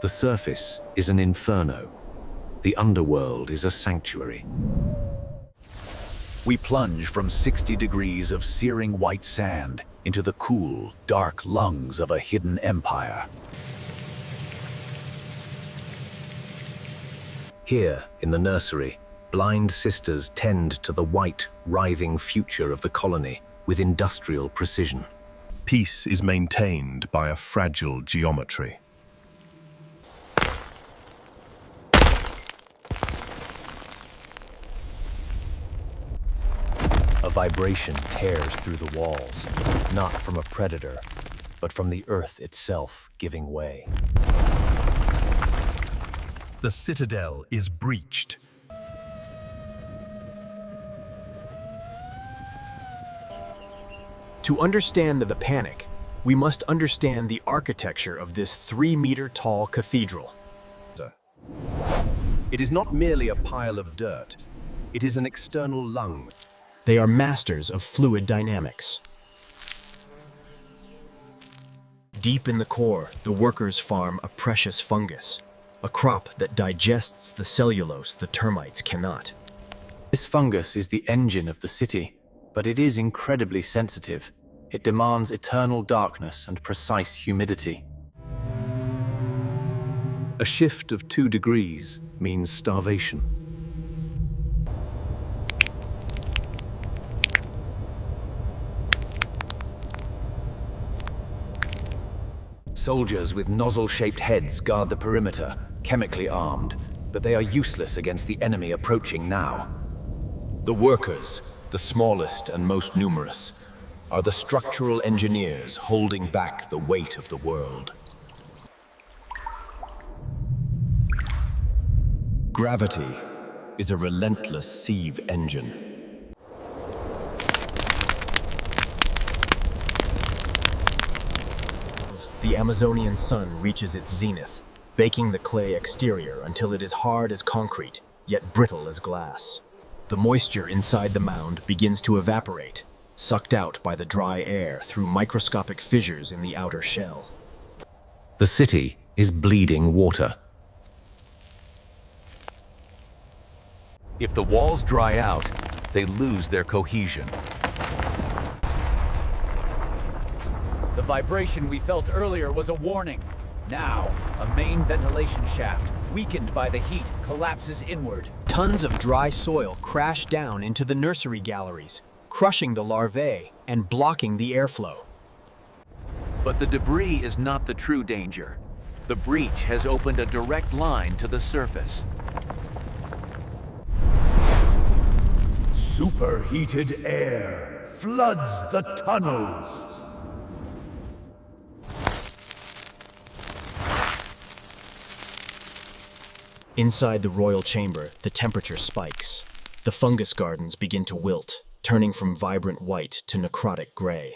The surface is an inferno. The underworld is a sanctuary. We plunge from 60 degrees of searing white sand into the cool, dark lungs of a hidden empire. Here, in the nursery, blind sisters tend to the white, writhing future of the colony with industrial precision. Peace is maintained by a fragile geometry. A vibration tears through the walls, not from a predator, but from the earth itself giving way. The citadel is breached. To understand the panic, we must understand the architecture of this 3-meter-tall cathedral. It is not merely a pile of dirt. It is an external lung. They are masters of fluid dynamics. Deep in the core, the workers farm a precious fungus, a crop that digests the cellulose the termites cannot. This fungus is the engine of the city, but it is incredibly sensitive. It demands eternal darkness and precise humidity. A shift of 2 degrees means starvation. Soldiers with nozzle-shaped heads guard the perimeter, chemically armed, but they are useless against the enemy approaching now. The workers, the smallest and most numerous, are the structural engineers holding back the weight of the world. Gravity is a relentless sieve engine. The Amazonian sun reaches its zenith, baking the clay exterior until it is hard as concrete, yet brittle as glass. The moisture inside the mound begins to evaporate, sucked out by the dry air through microscopic fissures in the outer shell. The city is bleeding water. If the walls dry out, they lose their cohesion. The vibration we felt earlier was a warning. Now, a main ventilation shaft, weakened by the heat, collapses inward. Tons of dry soil crash down into the nursery galleries, crushing the larvae and blocking the airflow. But the debris is not the true danger. The breach has opened a direct line to the surface. Superheated air floods the tunnels. Inside the royal chamber, the temperature spikes. The fungus gardens begin to wilt, turning from vibrant white to necrotic gray.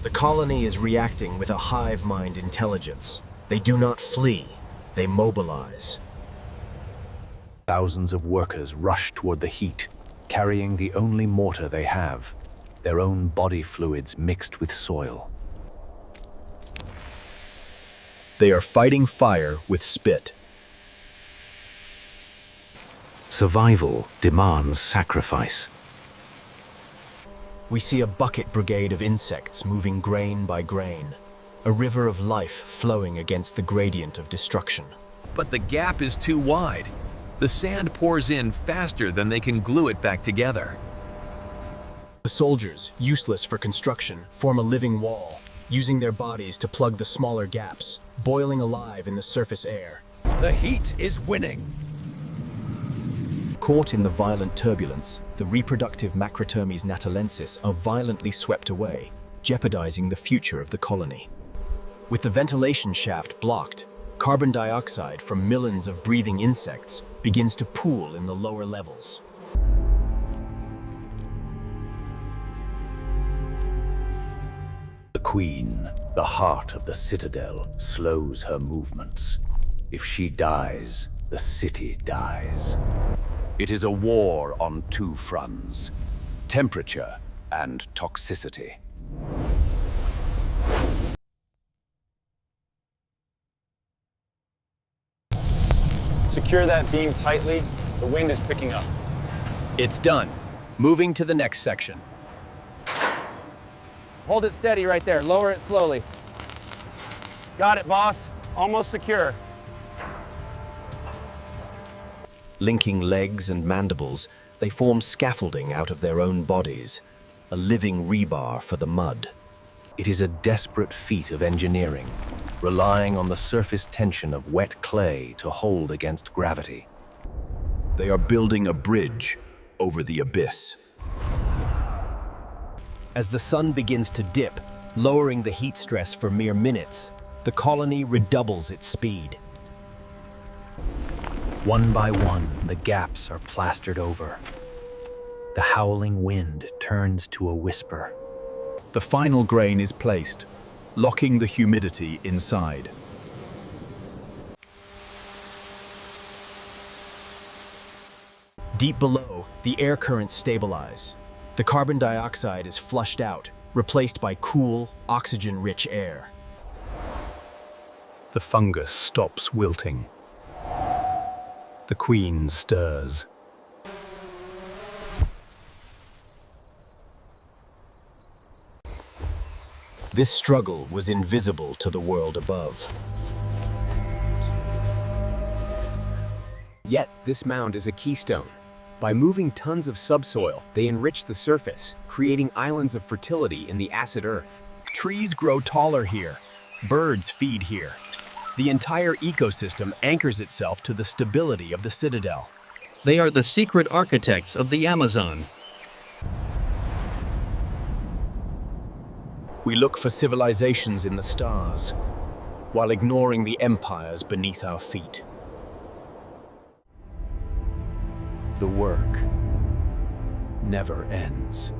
The colony is reacting with a hive-mind intelligence. They do not flee, they mobilize. Thousands of workers rush toward the heat, carrying the only mortar they have, their own body fluids mixed with soil. They are fighting fire with spit. Survival demands sacrifice. We see a bucket brigade of insects moving grain by grain, a river of life flowing against the gradient of destruction. But the gap is too wide. The sand pours in faster than they can glue it back together. The soldiers, useless for construction, form a living wall, using their bodies to plug the smaller gaps, boiling alive in the surface air. The heat is winning. Caught in the violent turbulence, the reproductive Macrotermes natalensis are violently swept away, jeopardizing the future of the colony. With the ventilation shaft blocked, carbon dioxide from millions of breathing insects begins to pool in the lower levels. The queen, the heart of the citadel, slows her movements. If she dies, the city dies. It is a war on 2 fronts, temperature and toxicity. Secure that beam tightly. The wind is picking up. It's done. Moving to the next section. Hold it steady right there. Lower it slowly. Got it, boss. Almost secure. Linking legs and mandibles, they form scaffolding out of their own bodies, a living rebar for the mud. It is a desperate feat of engineering, relying on the surface tension of wet clay to hold against gravity. They are building a bridge over the abyss. As the sun begins to dip, lowering the heat stress for mere minutes, the colony redoubles its speed. One by one, the gaps are plastered over. The howling wind turns to a whisper. The final grain is placed, locking the humidity inside. Deep below, the air currents stabilize. The carbon dioxide is flushed out, replaced by cool, oxygen-rich air. The fungus stops wilting. The queen stirs. This struggle was invisible to the world above. Yet, this mound is a keystone. By moving tons of subsoil, they enrich the surface, creating islands of fertility in the acid earth. Trees grow taller here. Birds feed here. The entire ecosystem anchors itself to the stability of the citadel. They are the secret architects of the Amazon. We look for civilizations in the stars, while ignoring the empires beneath our feet. The work never ends.